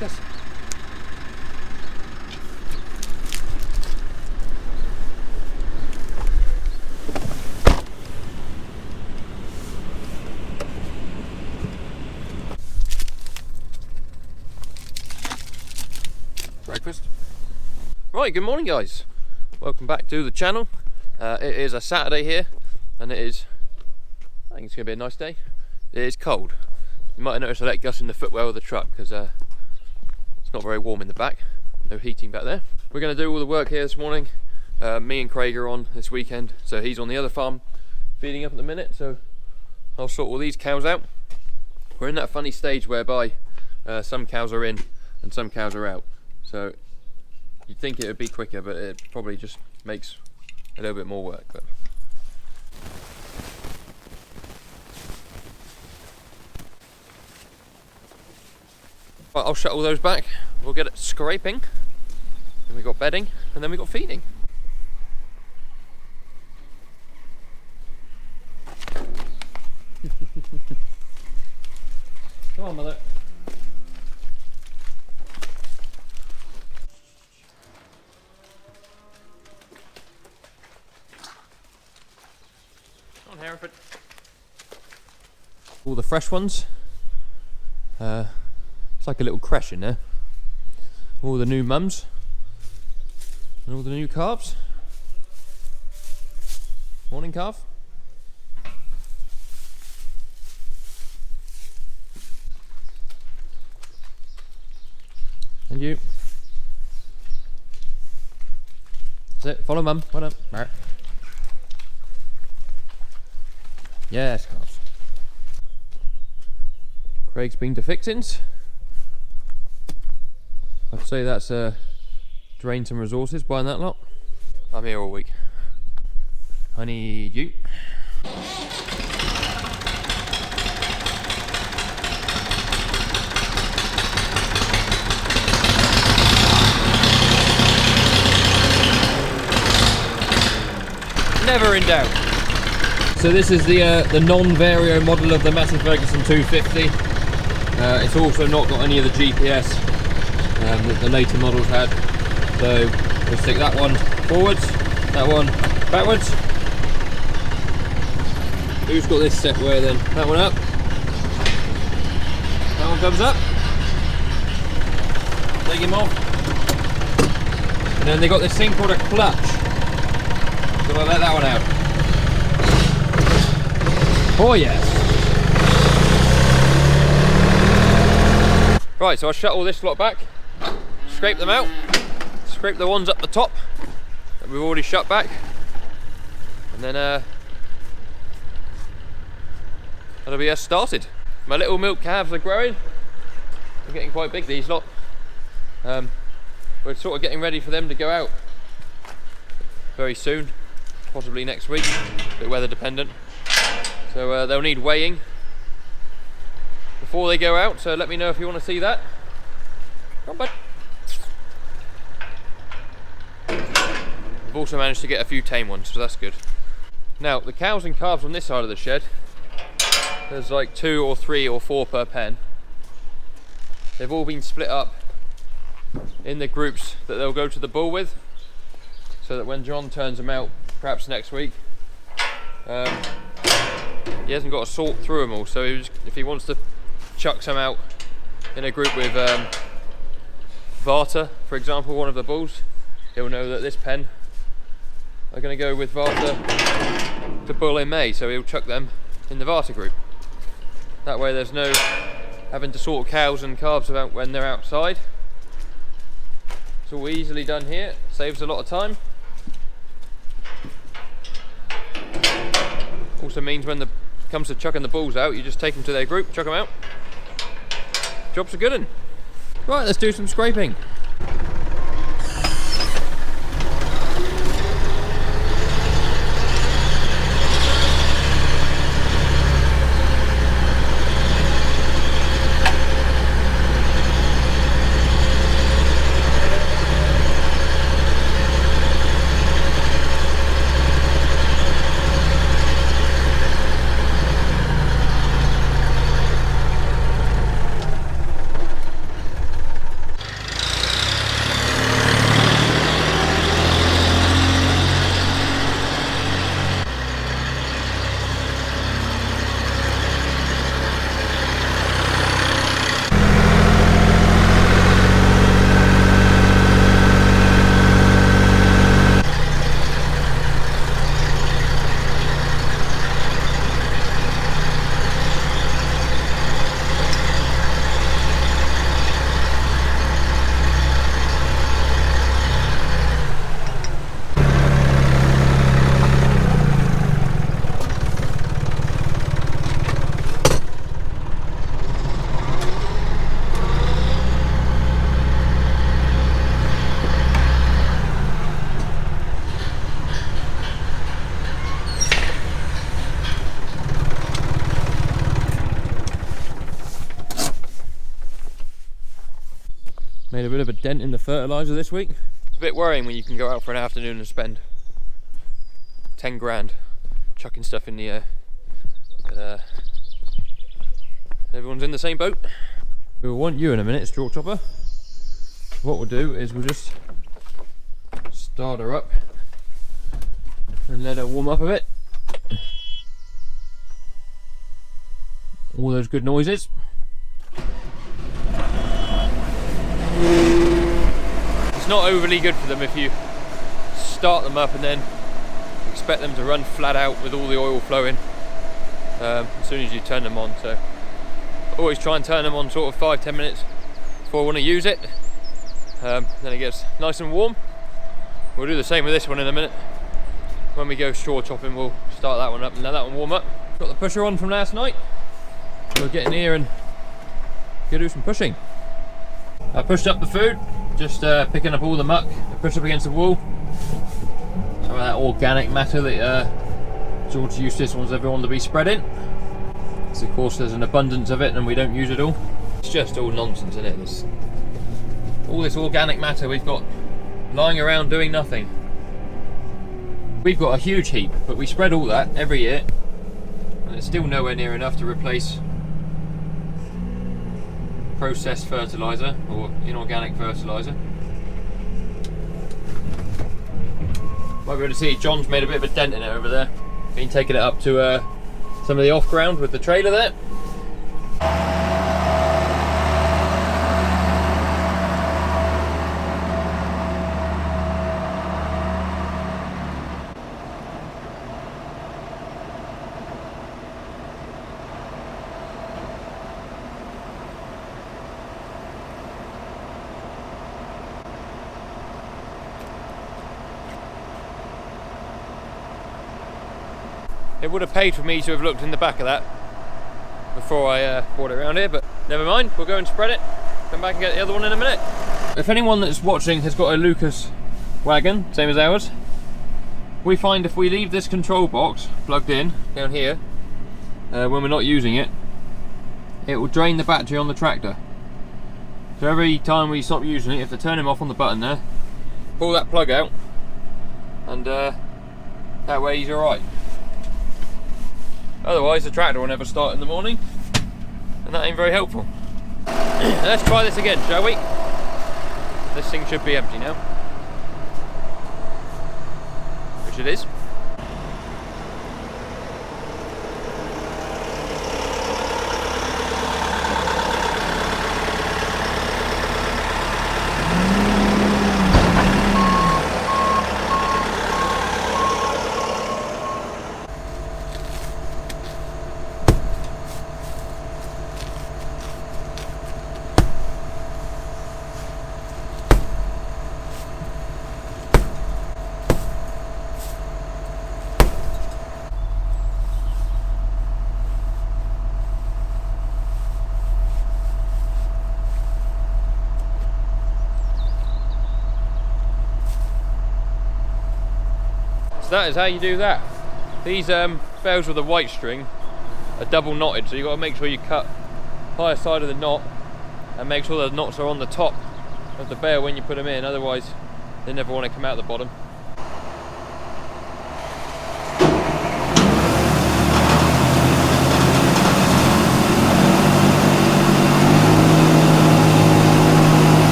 Yes. Breakfast. Right, good morning guys. Welcome back to the channel. It is a Saturday here and it is, I think it's going to be a nice day. It is cold. You might have noticed I let Gus in the footwell of the truck because it's not very warm in the back. No heating back there. We're going to do all the work here this morning. Me and Craig are on this weekend, so he's on the other farm feeding up at the minute, so I'll sort all these cows out. We're in that funny stage whereby some cows are in and some cows are out. So you'd think it would be quicker, but it probably just makes a little bit more work. But right, I'll shut all those back. We'll get it scraping. Then we've got bedding, and then we've got feeding. Come on, mother. Come on, Hereford. All the fresh ones. It's like a little creche in there. All the new mums and all the new calves. Morning, calf. And you. That's it. Follow mum. Well done. Right. Yes, calves. Craig's been to fixings. I'd say that's drained some resources buying that lot. I'm here all week. I need you. Never in doubt. So this is the non-vario model of the massive Ferguson 250. It's also not got any of the GPS that the later models had. So we'll stick that one forwards, that one backwards. Who's got this set where then? That one up. That one comes up. Take him off. And then they got this thing called a clutch. So I'll let that one out. Oh yes. Right, so I'll shut all this lot back. Scrape them out, scrape the ones up the top that we've already shut back, and then that'll be us started. My little milk calves are growing. They're getting quite big, these lot. We're sort of getting ready for them to go out very soon, possibly next week, a bit weather dependent. So they'll need weighing before they go out, so let me know if you want to see that. Come on, bud. I've also managed to get a few tame ones, so that's good. Now, the cows and calves on this side of the shed, there's like 2 or 3 or 4 per pen. They've all been split up in the groups that they'll go to the bull with, so that when John turns them out, perhaps next week, he hasn't got to sort through them all. So if he wants to chuck some out in a group with Varta, for example, one of the bulls, he'll know that this pen are going to go with Varta to bull in May, so he'll chuck them in the Varta group. That way there's no having to sort cows and calves out when they're outside. It's all easily done here, saves a lot of time. Also means when it comes to chucking the bulls out, you just take them to their group, chuck them out. Job's a good one. Right, let's do some scraping. Made a bit of a dent in the fertiliser this week. It's a bit worrying when you can go out for an afternoon and spend 10 grand chucking stuff in the air. But everyone's in the same boat. We'll want you in a minute, straw chopper. What we'll do is we'll just start her up and let her warm up a bit. All those good noises. It's not overly good for them if you start them up and then expect them to run flat out with all the oil flowing as soon as you turn them on. So always try and turn them on sort of 5-10 minutes before I want to use it. Then it gets nice and warm. We'll do the same with this one in a minute. When we go straw chopping, we'll start that one up and let that one warm up. Got the pusher on from last night. We'll get in here and go do some pushing. I pushed up the food, just picking up all the muck. I pushed up against the wall. Some of that organic matter that George Eustace wants everyone to be spreading. So of course there's an abundance of it and we don't use it all. It's just all nonsense, isn't it? All this organic matter we've got lying around doing nothing. We've got a huge heap, but we spread all that every year and it's still nowhere near enough to replace processed fertiliser or inorganic fertiliser. Might be able to see John's made a bit of a dent in it over there. Been taking it up to some of the off-ground with the trailer there. It would have paid for me to have looked in the back of that before I brought it around here, but never mind, we'll go and spread it, come back and get the other one in a minute. If anyone that's watching has got a Lucas wagon, same as ours, we find if we leave this control box plugged in down here, when we're not using it, it will drain the battery on the tractor. So every time we stop using it, you have to turn him off on the button there, pull that plug out, and that way he's alright. Otherwise the tractor will never start in the morning and that ain't very helpful. Let's try this again, shall we? This thing should be empty now, which it is. So that is how you do that. These bells with a white string are double knotted, so you've got to make sure you cut higher side of the knot and make sure the knots are on the top of the bell when you put them in, otherwise they never want to come out the bottom.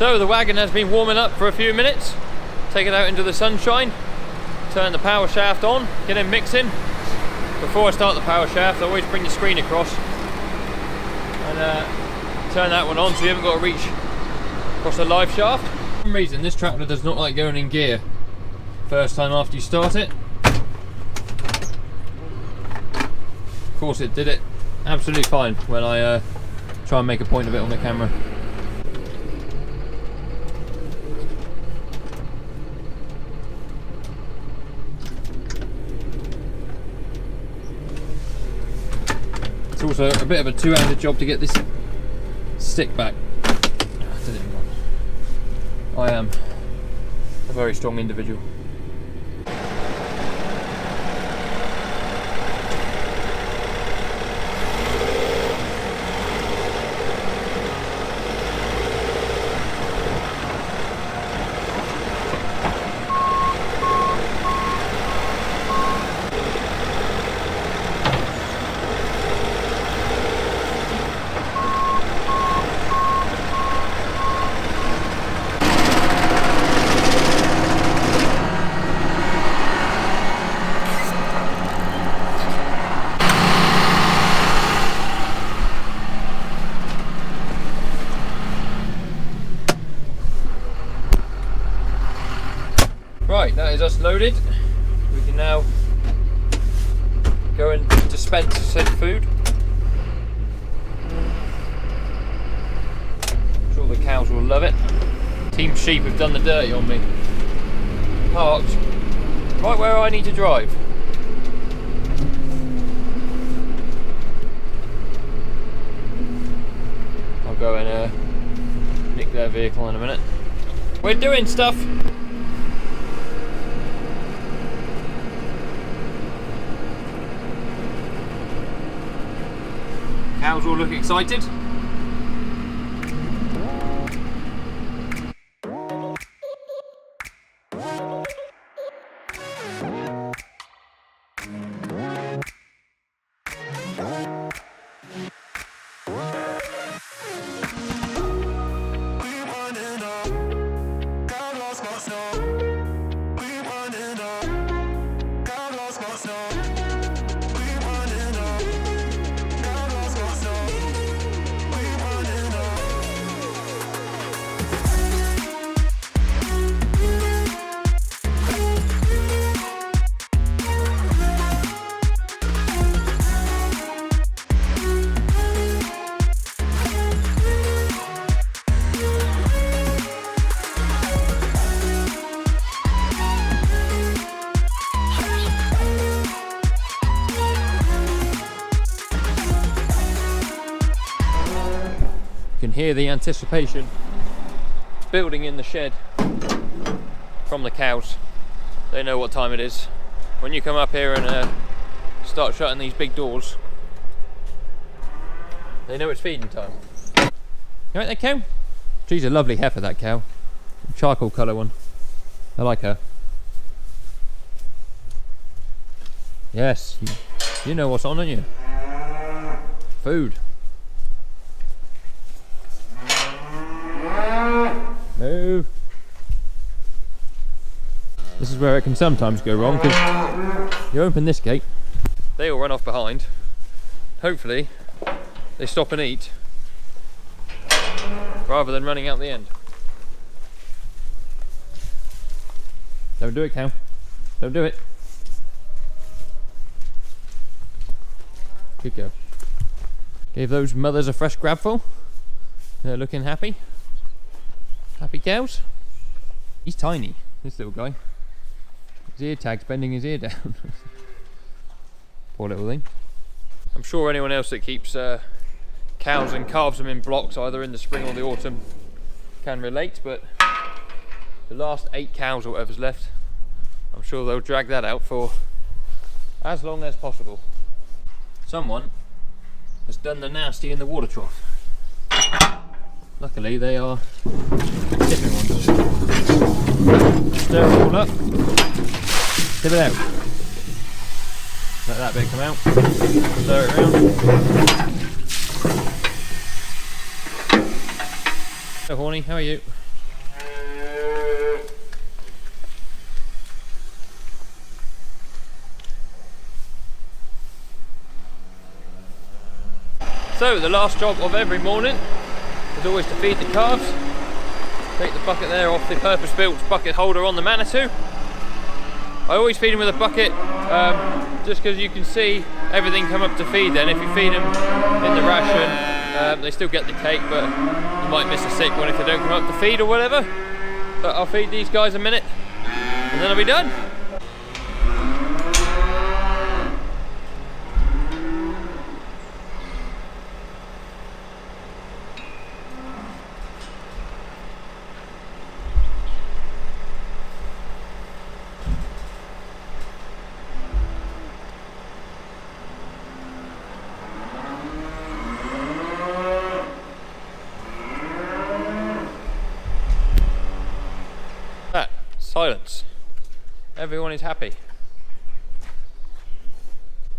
So the wagon has been warming up for a few minutes. Take it out into the sunshine, turn the power shaft on, get it mixing. Before I start the power shaft, I always bring the screen across and turn that one on so you haven't got to reach across the live shaft. For some reason this tractor does not like going in gear first time after you start it. Of course it did it absolutely fine when I try and make a point of it on the camera. It's also a bit of a two-handed job to get this stick back. I am a very strong individual. Right, that is us loaded. We can now go and dispense said food. I'm sure the cows will love it. Team Sheep have done the dirty on me. Parked right where I need to drive. I'll go and nick their vehicle in a minute. We're doing stuff. Cows all look excited. You can hear the anticipation building in the shed from the cows. They know what time it is. When you come up here and start shutting these big doors, they know it's feeding time. You right there, cow? She's a lovely heifer, that cow. Charcoal colour one. I like her. Yes, you know what's on, don't you? Food. Move. This is where it can sometimes go wrong, because you open this gate, they all run off behind. Hopefully they stop and eat rather than running out the end. Don't do it, cow. Don't do it. Good girl. Gave those mothers a fresh grabful. They're looking happy. Happy cows? He's tiny, this little guy. His ear tag's bending his ear down. Poor little thing. I'm sure anyone else that keeps cows and calves them in blocks either in the spring or the autumn can relate, but the last 8 cows or whatever's left, I'm sure they'll drag that out for as long as possible. Someone has done the nasty in the water trough. Luckily they are different ones. Stir it all up, tip it out. Let that bit come out, stir it around. Hello Horny, how are you? So the last job of every morning is always to feed the calves. Take the bucket there off the purpose-built bucket holder on the Manitou. I always feed them with a bucket, just because you can see everything come up to feed then. If you feed them in the ration, they still get the cake, but you might miss a sick one if they don't come up to feed or whatever. But I'll feed these guys a minute, and then I'll be done. Silence. Everyone is happy.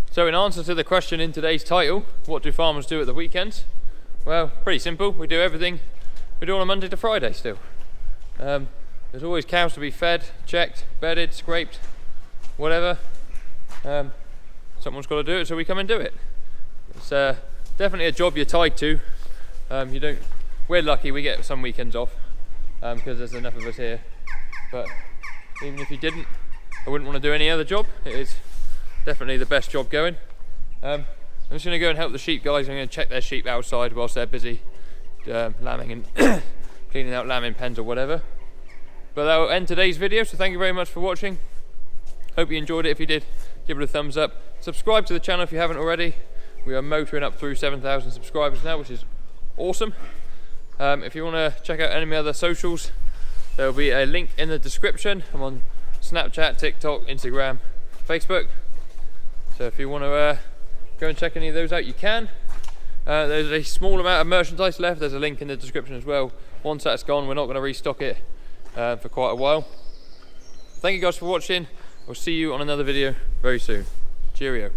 So in answer to the question in today's title, what do farmers do at the weekends? Well, pretty simple. We do everything we do on a Monday to Friday still. There's always cows to be fed, checked, bedded, scraped, whatever. Someone's got to do it, so we come and do it. It's definitely a job you're tied to. We're lucky we get some weekends off because there's enough of us here. But even if you didn't, I wouldn't want to do any other job. It is definitely the best job going. I'm just going to go and help the sheep guys. I'm going to check their sheep outside whilst they're busy lambing and cleaning out lambing pens or whatever. But that will end today's video, so thank you very much for watching. Hope you enjoyed it. If you did, give it a thumbs up. Subscribe to the channel if you haven't already. We are motoring up through 7,000 subscribers now, which is awesome. If you want to check out any other socials, there will be a link in the description. I'm on Snapchat, TikTok, Instagram, Facebook. So if you want to go and check any of those out, you can. There's a small amount of merchandise left. There's a link in the description as well. Once that's gone, we're not going to restock it for quite a while. Thank you guys for watching. I'll see you on another video very soon. Cheerio.